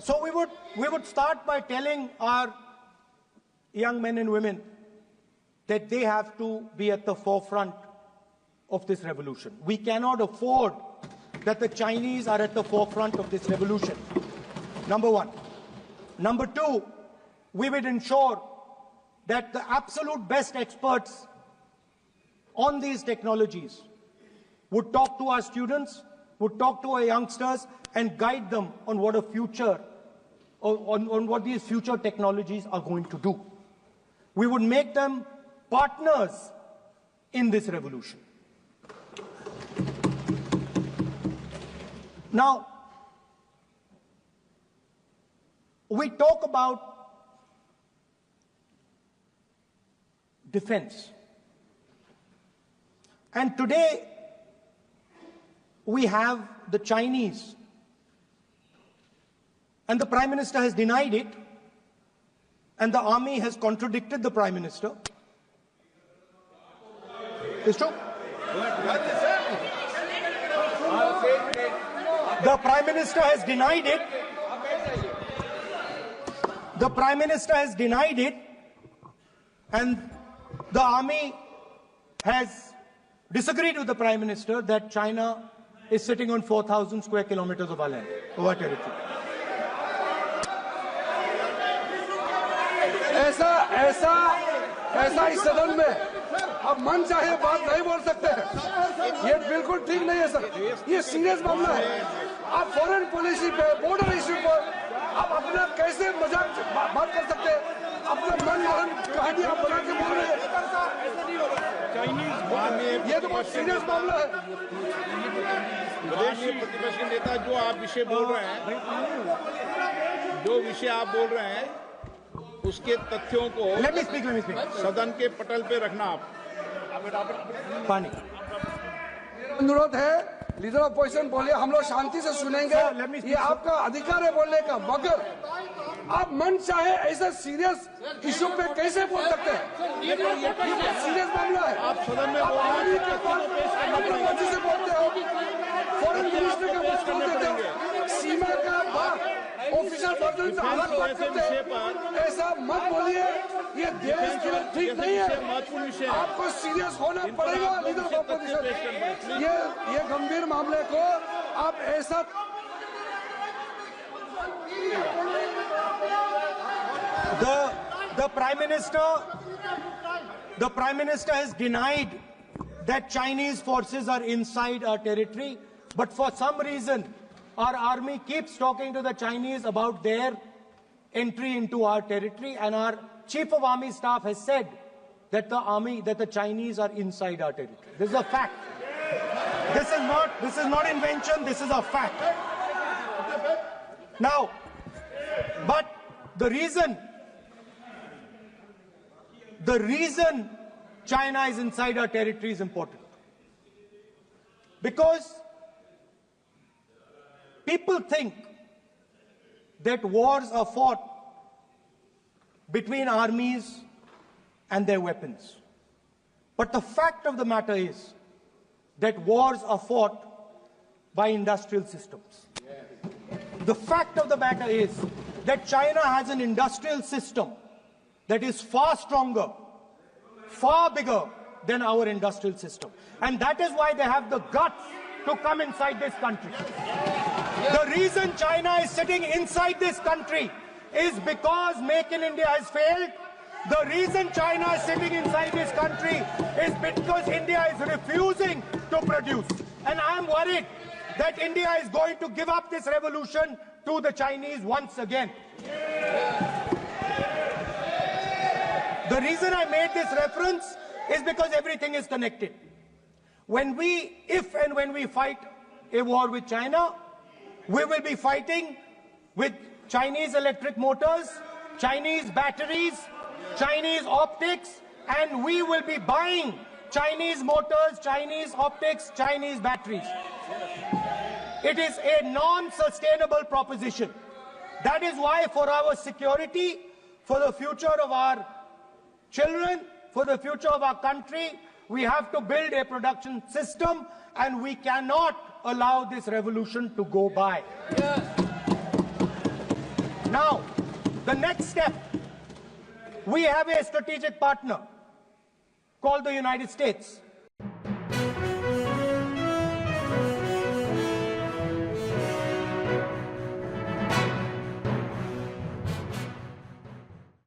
So we would start by telling our young men and women that they have to be at the forefront of this revolution. We cannot afford that the Chinese are at the forefront of this revolution. Number one. Number two, we would ensure that the absolute best experts on these technologies would talk to our students, would talk to our youngsters, and guide them on what a future, on what these future technologies are going to do. We would make them partners in this revolution. Now, we talk about defense. And today, we have the Chinese. And the Prime Minister has denied it. And the army has contradicted the Prime Minister. It's true. The Prime Minister has denied it. The Prime Minister has denied it. And the army has disagreed with the Prime Minister that China is sitting on 4,000 square kilometers of our land, of our territory. ऐसा इस सदन में अब मन चाहे बात नहीं बोल सकते हैं। ये बिल्कुल ठीक नहीं है सर। ये सीरियस मामला है। आप फॉरेन पॉलिसी पे, बॉर्डर इश्यू पर आप अपना कैसे मजाक बात कर सकते हैं? अपना मन गढ़ंत कहानी आप बना के बोल रहे हैं। ये तो बहुत सीरियस मामला है। विदेशी प्रतिपक्ष के नेता जो आप विषय बोल रहे हैं, जो विषय आप बोल रहे हैं, उसके तथ्यों को सदन के पटल पे रखना। आप पानी अनुरोध है, लीडर ऑफ अपोजिशन बोलिए, हम लोग शांति से सुनेंगे। ये आपका अधिकार है बोलने का, मगर आप मन चाहे ऐसा सीरियस इशू पे कैसे बोल सकते हैं? ये सीरियस मामला है। आप सदन में से बोलते हो, फॉरेन मिनिस्टर का बात बोलते हो, सीमा का बात ऑफिशियल वर्जन से अलग बात करते हैं। ऐसा मत बोलिए, ये देश के लिए ठीक नहीं है। आपको सीरियस होना पड़ेगा लीडर ऑफ अपोजिशन। ये गंभीर मामले को आप ऐसा The Prime Minister has denied that Chinese forces are inside our territory, but for some reason our army keeps talking to the Chinese about their entry into our territory, and our Chief of Army Staff has said that the Chinese are inside our territory. This is a fact. This is not invention, this is a fact. Now, but the reason China is inside our territory is important. Because people think that wars are fought between armies and their weapons. But the fact of the matter is that wars are fought by industrial systems. The fact of the matter is that China has an industrial system that is far stronger, far bigger than our industrial system. And that is why they have the guts to come inside this country. The reason China is sitting inside this country is because Make in India has failed. The reason China is sitting inside this country is because India is refusing to produce. And I am worried that India is going to give up this revolution to the Chinese once again. The reason I made this reference is because everything is connected. If and when we fight a war with China, we will be fighting with Chinese electric motors, Chinese batteries, Chinese optics, and we will be buying Chinese motors, Chinese optics, Chinese batteries. It is a non-sustainable proposition. That is why for our security, for the future of our children, for the future of our country, we have to build a production system, and we cannot allow this revolution to go by. The next step, we have a strategic partner called the United States.